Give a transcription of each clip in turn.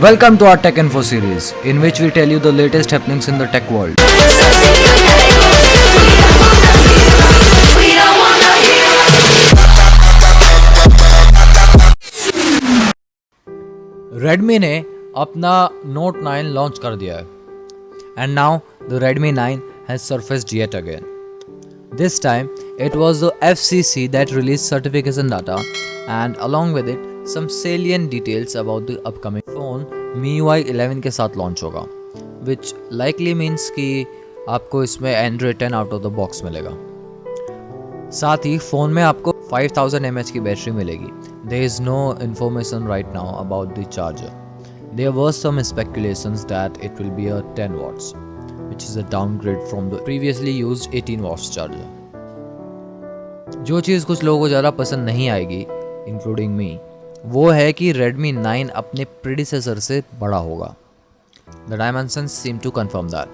Welcome to our Tech Info series, in which we tell you the latest happenings in the tech world. Redmi ने अपना Note 9 launch कर दिया है, and now the Redmi 9 has surfaced yet again. This time, it was the FCC that released certification data, and along with it, some salient details about the upcoming phone MIUI 11 के साथ launch होगा, which likely means कि आपको इसमें Android 10 out of the box मिलेगा. साथ ही phone में आपको 5000 mAh की बैटरी मिलेगी. There is no information right now about the charger. There were some speculations that it will be a 10 watts, which is a downgrade from the previously used 18 watts charger. जो चीज़ कुछ लोगों को ज़्यादा पसंद नहीं आएगी, इंक्लूडिंग मी, वो है कि Redmi 9 अपने प्रीडिसेसर से बड़ा होगा. The dimensions seem to confirm that.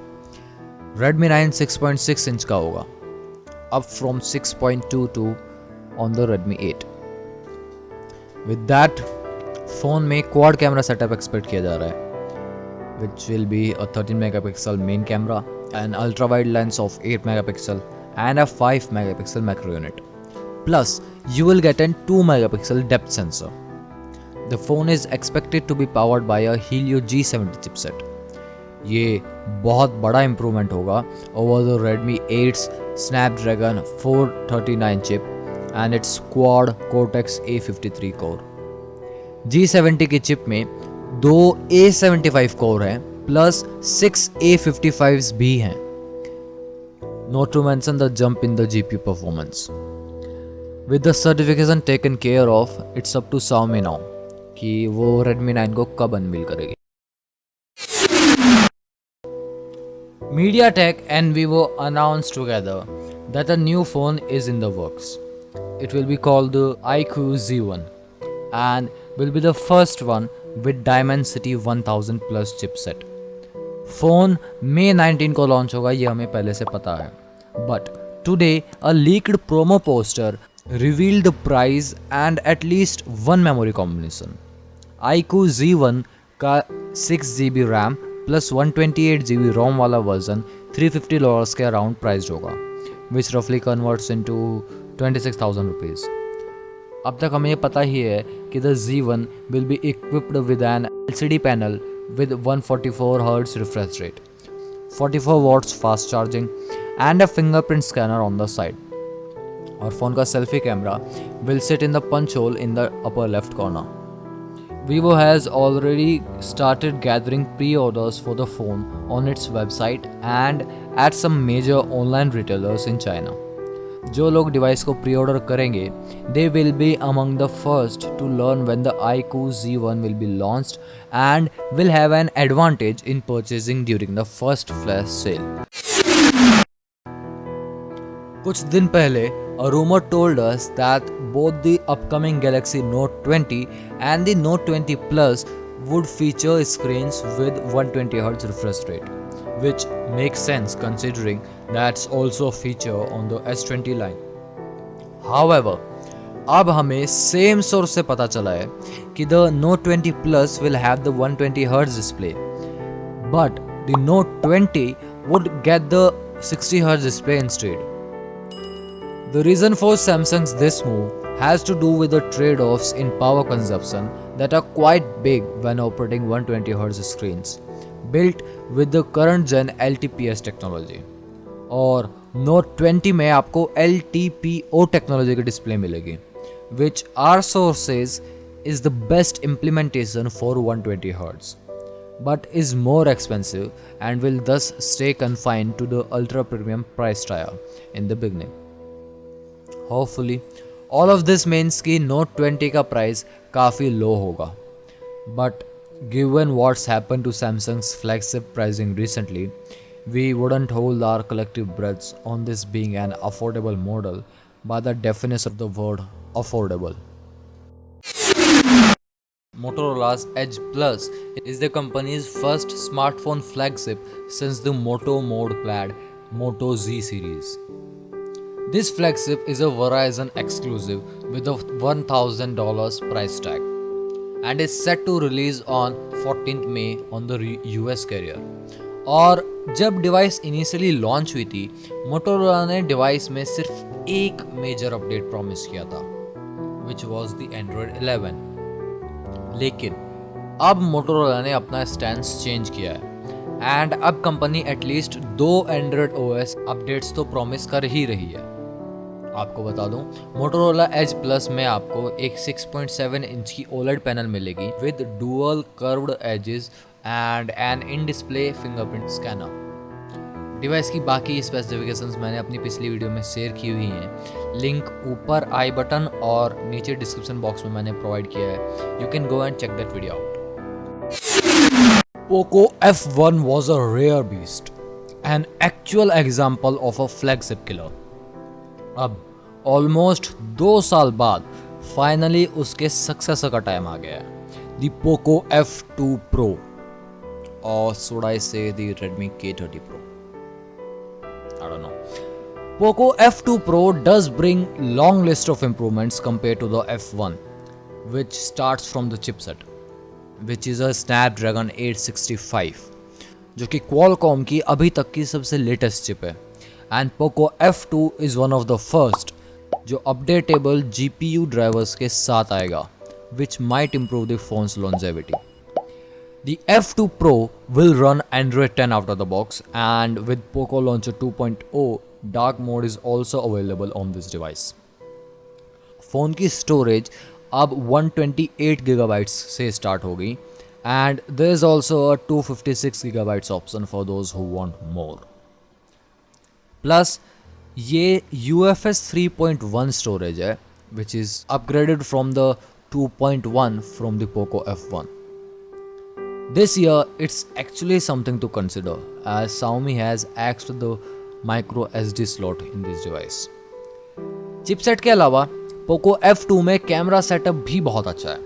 Redmi 9 6.6 inch का होगा, up from 6.22 on the Redmi 8. With that, phone में क्वाड कैमरा सेटअप एक्सपेक्ट किया जा रहा है, which will be a 13 megapixel main camera, an ultra wide lens of 8 megapixel and a 5 megapixel macro unit. Plus, you will get a 2 megapixel depth sensor. The phone is expected to be powered by a Helio G70 chipset. ये बहुत बड़ा improvement होगा over the Redmi 8's Snapdragon 439 chip and its quad Cortex A53 core. G70 की chip में 2 A75 core हैं plus 6 A55s भी हैं. Not to mention the jump in the GPU performance. With the certification taken care of, it's up to Xiaomi now कि वो Redmi 9 को कब unveil करेगी. MediaTek and Vivo announced together that a new phone is in the works. It will be called the iQOO Z1 and will be the first one with Dimensity 1000 plus chipset. Phone May 19 को launch होगा, ये हमें पहले से पता है. But today a leaked promo poster revealed the price and at least one memory combination. iQOO Z1 का 6GB RAM plus 128GB ROM वाला वर्जन $350 के अराउंड प्राइस्ड होगा, which roughly converts into 26,000 rupees. अब तक हमें ये पता ही है कि the Z1 will be equipped with an LCD panel with 144Hz refresh rate, 44 watts fast charging and a fingerprint scanner on the side. और फ़ोन का selfie camera will sit in the punch hole in the upper left corner. Vivo has already started gathering pre-orders for the phone on its website and at some major online retailers in China. जो लोग device को pre order करेंगे, they will be among the first to learn when the iQOO Z1 will be launched and will have an advantage in purchasing during the first flash sale. कुछ दिन पहले, a rumor told us that both the upcoming Galaxy Note 20 and the Note 20 Plus would feature screens with 120Hz refresh rate, which makes sense considering that's also a feature on the S20 line. However, अब हमें same source से पता चला है कि the Note 20 Plus will have the 120Hz display, but the Note 20 would get the 60Hz display instead. The reason for Samsung's this move has to do with the trade-offs in power consumption that are quite big when operating 120Hz screens, built with the current gen LTPS technology. और Note 20 में आपको LTPO technology की display मिलेगी, which our source says is the best implementation for 120Hz, but is more expensive and will thus stay confined to the ultra premium price tier in the beginning. Hopefully, all of this means कि Note 20 का price काफ़ी लो होगा. But given what's happened to Samsung's flagship pricing recently, we wouldn't hold our collective breaths on this being an affordable model by the definition of the word affordable. Motorola's Edge Plus is the company's first smartphone flagship since the Moto Mode Plaid Moto Z series. This flagship is a Verizon exclusive with a $1,000 price tag and is set to release on 14th May on the US carrier. और जब device initially launch हुई थी, Motorola ने device में सिर्फ एक major update promise किया था, विच वॉज द एंड्रॉयड 11। लेकिन अब मोटोरोला ने अपना स्टैंस चेंज किया है एंड अब company at least 2 Android OS updates तो प्रॉमिस कर ही रही है। आपको बता दूं, मोटोरोला एज प्लस में आपको एक 6.7 इंच की ओलेड पैनल मिलेगी with dual curved edges and an in display fingerprint scanner. Device की बाकी स्पेसिफिकेशंस मैंने अपनी पिछली वीडियो में शेयर की हुई हैं, लिंक ऊपर आई बटन और नीचे डिस्क्रिप्शन बॉक्स में मैंने प्रोवाइड किया है। You can go and check that video out. Poco F1 was a rare beast, an actual example of a flagship killer. अब ऑलमोस्ट 2 साल बाद फाइनली उसके सक्सेसर का टाइम आ गया है, the Poco F2 Pro, or should I say the Redmi K30 Pro? I don't know. Poco F2 Pro does bring long list of improvements compared to the F1, which starts from the chipset, which is a Snapdragon 865, जो कि Qualcomm की अभी तक की सबसे latest chip है। And Poco F2 is one of the first जो updatable GPU drivers के साथ आएगा, which might improve the phone's longevity. The F2 Pro will run Android 10 out of the box, and with Poco Launcher 2.0, dark mode is also available on this device. Phone की storage अब 128 GB से start हो गई and there is also a 256 GB option for those who want more. Plus ये UFS 3.1 storage है which is upgraded from the 2.1 from the Poco F1। This year it's actually something to consider as Xiaomi has axed the micro SD slot in this device। Chipset के अलावा Poco F2 में camera setup भी बहुत अच्छा है।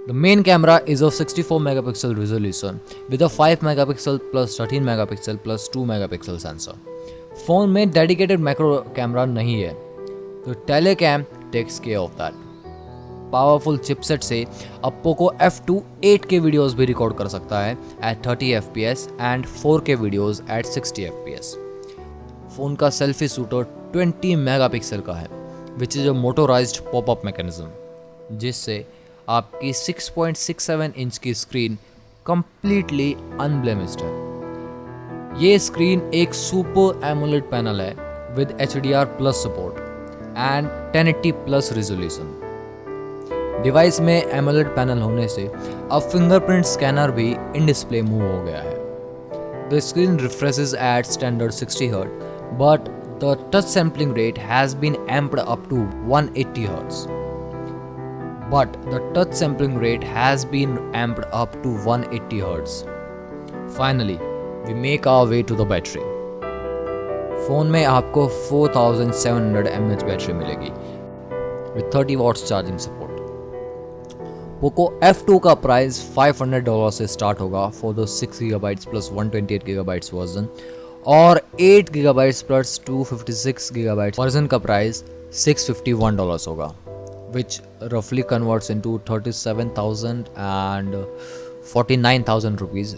The main camera is of 64 megapixel resolution with a 5 megapixel plus 13 megapixel plus 2 megapixel sensor। Phone में dedicated macro camera नहीं है, तो telecam takes care of that. Powerful chipset से अब Poco F2 8K वीडियोस भी रिकॉर्ड कर सकता है at 30 fps and 4K videos at 60 fps। Phone का सेल्फी शूटर 20 मेगापिक्सल का है which is a motorised pop up mechanism, जिससे आपकी 6.67 इंच की स्क्रीन कंप्लीटली अनब्लेमिश्ड है। ये स्क्रीन एक सुपर एमोलेड पैनल है with HDR plus support and 1080 plus resolution. Device में एमोलेड पैनल होने से अब फिंगरप्रिंट स्कैनर भी इन डिस्प्ले मूव हो गया है। The screen refreshes at standard 60 Hz, but the touch sampling rate has been amped up to 180 Hz. But the touch sampling rate has been amped up to 180 Hz. Finally, we make our way to the battery. Phone में आपको 4700 mAh battery मिलेगी with 30 watts charging support. Poco F2 का price $500 से start होगा for the 6 GB plus 128 GB version, और 8 GB plus 256 GB version का price $651 होगा, विच रफली कन्वर्ट्स इनटू 37,000 and 49,000 रुपीज़।